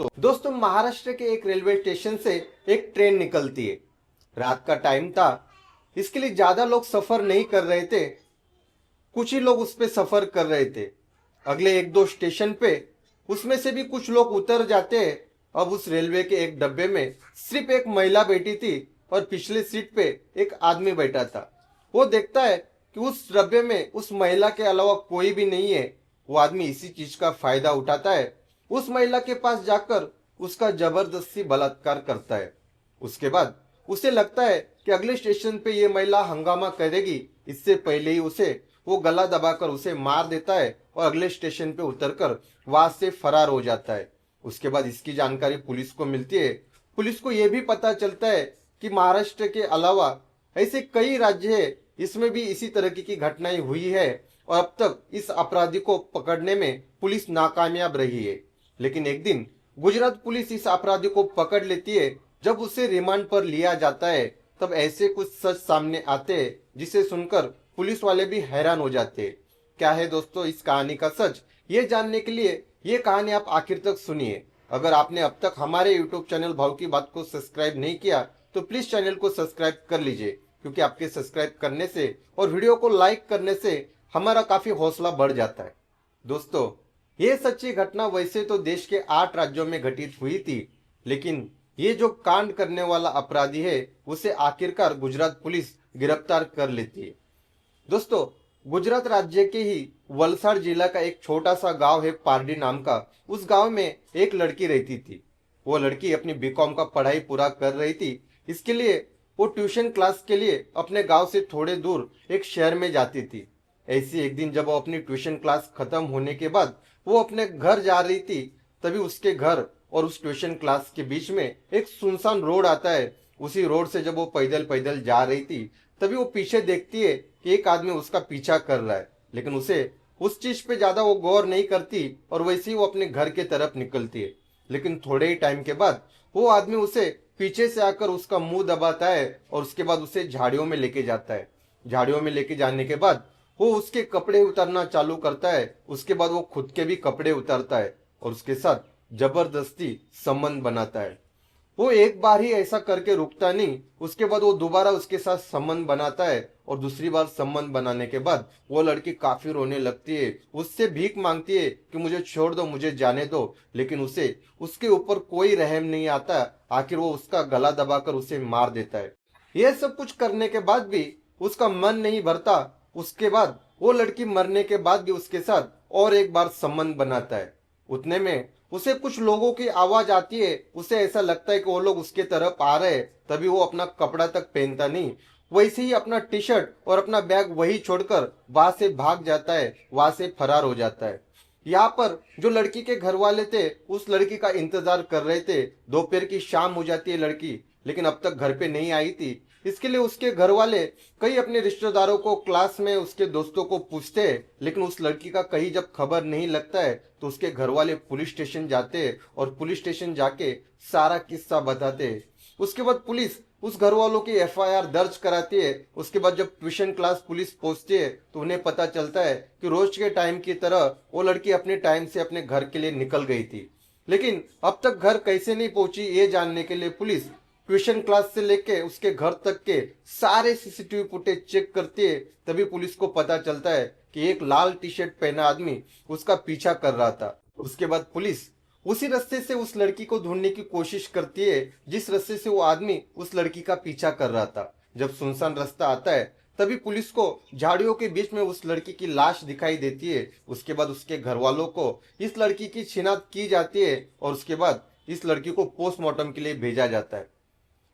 दोस्तों महाराष्ट्र के एक रेलवे स्टेशन से एक ट्रेन निकलती है। रात का टाइम था, इसके लिए ज्यादा लोग सफर नहीं कर रहे थे, कुछ ही लोग उस पे सफर कर रहे थे। अगले एक दो स्टेशन पे उसमें से भी कुछ लोग उतर जाते हैं। अब उस रेलवे के एक डब्बे में सिर्फ एक महिला बैठी थी और पिछले सीट पे एक आदमी बैठा था। वो देखता है कि उस डब्बे में उस महिला के अलावा कोई भी नहीं है। वो आदमी इसी चीज का फायदा उठाता है, उस महिला के पास जाकर उसका जबरदस्ती बलात्कार करता है। उसके बाद उसे लगता है कि अगले स्टेशन पे ये महिला हंगामा करेगी, इससे पहले ही उसे वो गला दबाकर उसे मार देता है और अगले स्टेशन पे उतरकर वहां से फरार हो जाता है। उसके बाद इसकी जानकारी पुलिस को मिलती है। पुलिस को यह भी पता चलता है कि महाराष्ट्र के अलावा ऐसे कई राज्य है, इसमें भी इसी तरह की घटनाएं हुई है और अब तक इस अपराधी को पकड़ने में पुलिस नाकामयाब रही है। लेकिन एक दिन गुजरात पुलिस इस अपराधी को पकड़ लेती है। जब उसे रिमांड पर लिया जाता है तब ऐसे कुछ सच सामने आते हैं जिसे सुनकर पुलिस वाले भी हैरान हो जाते हैं। क्या है दोस्तों इस कहानी का सच, ये जानने के लिए ये कहानी आप आखिर तक सुनिए। अगर आपने अब तक हमारे यूट्यूब चैनल भाव की बात को सब्सक्राइब नहीं किया तो प्लीज चैनल को सब्सक्राइब कर लीजिए, क्योंकि आपके सब्सक्राइब करने से और वीडियो को लाइक करने से हमारा काफी हौसला बढ़ जाता है। दोस्तों ये सच्ची घटना वैसे तो देश के 8 राज्यों में घटित हुई थी, लेकिन ये जो कांड करने वाला अपराधी है उसे आखिरकार गुजरात पुलिस गिरफ्तार कर लेती है। दोस्तों गुजरात राज्य के ही वलसाड़ जिला का एक छोटा सा गांव है पारडी नाम का। उस गांव में एक लड़की रहती थी। वो लड़की अपनी बीकॉम का पढ़ाई पूरा कर रही थी। इसके लिए वो ट्यूशन क्लास के लिए अपने गांव से थोड़े दूर एक शहर में जाती थी। ऐसी एक दिन जब वो अपनी ट्यूशन क्लास खत्म होने के बाद वो अपने घर जा रही थी, तभी उसके घर और उस ट्यूशन क्लास के बीच में एक सुनसान रोड आता है। उसी रोड से जब वो पैदल पैदल जा रही थी तभी वो पीछे देखती है कि एक आदमी उसका पीछा कर रहा है, लेकिन उसे उस चीज पे ज्यादा वो गौर नहीं करती और वैसे ही वो अपने घर के तरफ निकलती है। लेकिन थोड़े ही टाइम के बाद वो आदमी उसे पीछे से आकर उसका मुंह दबाता है और उसके बाद उसे झाड़ियों में लेके जाता है। झाड़ियों में लेके जाने के बाद वो उसके कपड़े उतारना चालू करता है। उसके बाद वो खुद के भी कपड़े उतारता है और उसके साथ जबरदस्ती संबंध बनाता है। वो एक बार ही ऐसा करके रुकता नहीं, उसके बाद वो दोबारा उसके साथ संबंध बनाता है और दूसरी बार संबंध बनाने के बाद वो लड़की काफी रोने लगती है, उससे भीख मांगती है कि मुझे छोड़ दो, मुझे जाने दो। लेकिन उसे उसके ऊपर कोई रहम नहीं आता। आखिर वो उसका गला दबाकर उसे मार देता है। यह सब कुछ करने के बाद भी उसका मन नहीं भरता। उसके बाद वो लड़की मरने के बाद भी उसके साथ और एक बार संबंध बनाता है। उतने में उसे कुछ लोगों की आवाज आती है। उसे ऐसा लगता है कि वो लोग उसके तरफ आ रहे हैं, तभी वो अपना कपड़ा तक पहनता नहीं, वैसे ही अपना टी शर्ट और अपना बैग वही छोड़कर वहां से भाग जाता है, वहां से फरार हो जाता है। यहाँ पर जो लड़की के घर वाले थे उस लड़की का इंतजार कर रहे थे। दोपहर की शाम हो जाती है लड़की, लेकिन अब तक घर पे नहीं आई थी। इसके लिए उसके घर वाले कई अपने रिश्तेदारों को, क्लास में उसके दोस्तों को पूछते हैं, लेकिन उस लड़की का कहीं जब खबर नहीं लगता है तो उसके घर वाले पुलिस स्टेशन जाते हैं और पुलिस स्टेशन जाके सारा किस्सा बताते हैं। उसके बाद पुलिस उस घर वालों की एफआईआर दर्ज कराती है। उसके बाद जब ट्यूशन क्लास पुलिस पहुंचती है तो उन्हें पता चलता है कि रोज के टाइम की तरह वो लड़की अपने टाइम से अपने घर के लिए निकल गई थी। लेकिन अब तक घर कैसे नहीं पहुंची ये जानने के लिए पुलिस ट्यूशन क्लास से लेके उसके घर तक के सारे सीसीटीवी फुटेज चेक करती है। तभी पुलिस को पता चलता है कि एक लाल टी शर्ट पहना आदमी उसका पीछा कर रहा था। उसके बाद पुलिस उसी रास्ते से उस लड़की को ढूंढने की कोशिश करती है जिस रास्ते से वो आदमी उस लड़की का पीछा कर रहा था। जब सुनसान रास्ता आता है तभी पुलिस को झाड़ियों के बीच में उस लड़की की लाश दिखाई देती है। उसके बाद उसके घर वालों को इस लड़की की शिनाख्त की जाती है और उसके बाद इस लड़की को पोस्टमार्टम के लिए भेजा जाता है।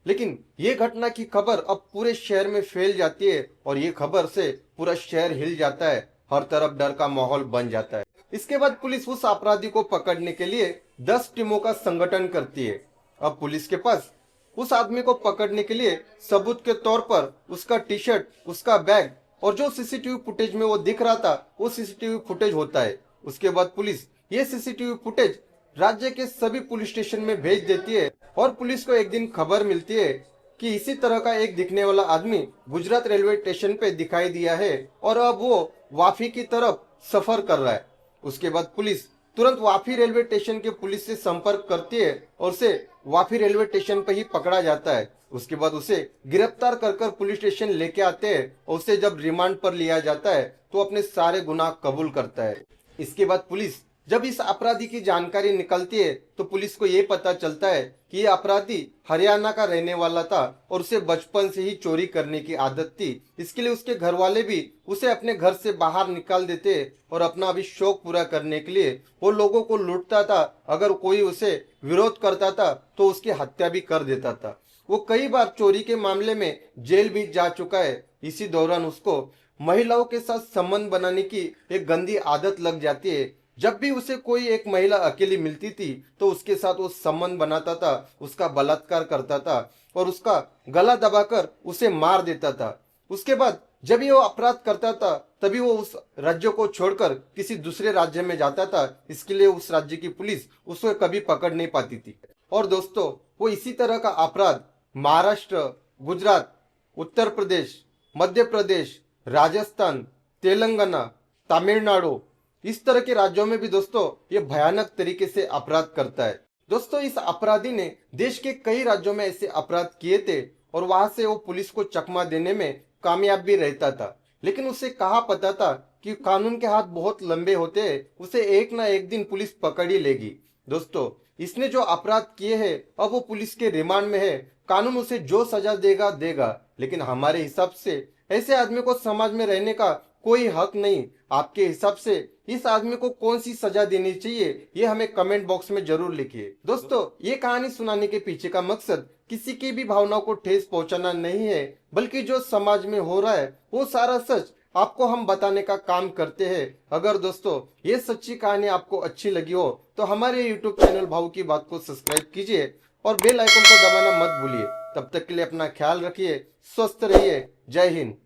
लेकिन ये घटना की खबर अब पूरे शहर में फैल जाती है और ये खबर से पूरा शहर हिल जाता है। हर तरफ डर का माहौल बन जाता है। इसके बाद पुलिस उस अपराधी को पकड़ने के लिए 10 टीमों का संगठन करती है। अब पुलिस के पास उस आदमी को पकड़ने के लिए सबूत के तौर पर उसका टी शर्ट, उसका बैग और जो सीसीटीवी फुटेज में वो दिख रहा था वो सीसीटीवी फुटेज होता है। उसके बाद पुलिस ये सीसीटीवी फुटेज राज्य के सभी पुलिस स्टेशन में भेज देती है और पुलिस को एक दिन खबर मिलती है कि इसी तरह का एक दिखने वाला आदमी गुजरात रेलवे स्टेशन पे दिखाई दिया है और अब वो वाफी की तरफ सफर कर रहा है। उसके बाद पुलिस तुरंत वाफी रेलवे स्टेशन के पुलिस से संपर्क करती है और उसे वाफी रेलवे स्टेशन पर ही पकड़ा जाता है। उसके बाद उसे गिरफ्तार कर पुलिस स्टेशन लेके आते हैं और उसे जब रिमांड पर लिया जाता है तो अपने सारे गुनाह कबूल करता है। इसके बाद पुलिस जब इस अपराधी की जानकारी निकलती है तो पुलिस को ये पता चलता है कि ये अपराधी हरियाणा का रहने वाला था और उसे बचपन से ही चोरी करने की आदत थी। इसके लिए उसके घर वाले भी उसे अपने घर से बाहर निकाल देते और अपना अभी शौक पूरा करने के लिए वो लोगों को लूटता था। अगर कोई उसे विरोध करता था तो उसकी हत्या भी कर देता था। वो कई बार चोरी के मामले में जेल भी जा चुका है। इसी दौरान उसको महिलाओं के साथ संबंध बनाने की एक गंदी आदत लग जाती है। जब भी उसे कोई एक महिला अकेली मिलती थी तो उसके साथ वो संबंध बनाता था, उसका बलात्कार करता था और उसका गला दबाकर उसे मार देता था। उसके बाद जब ये वो अपराध करता था तभी वो उस राज्य को छोड़कर किसी दूसरे राज्य में जाता था। इसके लिए उस राज्य की पुलिस उसको कभी पकड़ नहीं पाती थी। और दोस्तों, वो इसी तरह का अपराध महाराष्ट्र, गुजरात, उत्तर प्रदेश, मध्य प्रदेश, राजस्थान, तेलंगाना, तमिलनाडु, इस तरह के राज्यों में भी दोस्तों ये भयानक तरीके से अपराध करता है। दोस्तों, इस अपराधी ने देश के कई राज्यों में ऐसे अपराध किए थे और वहां से वो पुलिस को चकमा देने में कामयाब भी रहता था। लेकिन उसे कहाँ पता था कि कानून के हाथ बहुत लंबे होते हैं, उसे एक ना एक दिन पुलिस पकड़ ही लेगी। दोस्तों, इसने जो अपराध किए हैं अब वो पुलिस के रिमांड में है। कानून उसे जो सजा देगा देगा, लेकिन हमारे हिसाब से ऐसे आदमी को समाज में रहने का कोई हक नहीं। आपके हिसाब से इस आदमी को कौन सी सजा देनी चाहिए ये हमें कमेंट बॉक्स में जरूर लिखिए। दोस्तों, ये कहानी सुनाने के पीछे का मकसद किसी की भी भावनाओं को ठेस पहुंचाना नहीं है, बल्कि जो समाज में हो रहा है वो सारा सच आपको हम बताने का काम करते हैं। अगर दोस्तों ये सच्ची कहानी आपको अच्छी लगी हो तो हमारे YouTube चैनल भाऊ की बात को सब्सक्राइब कीजिए और बेल आइकन को दबाना मत भूलिए। तब तक के लिए अपना ख्याल रखिए, स्वस्थ रहिए। जय हिंद।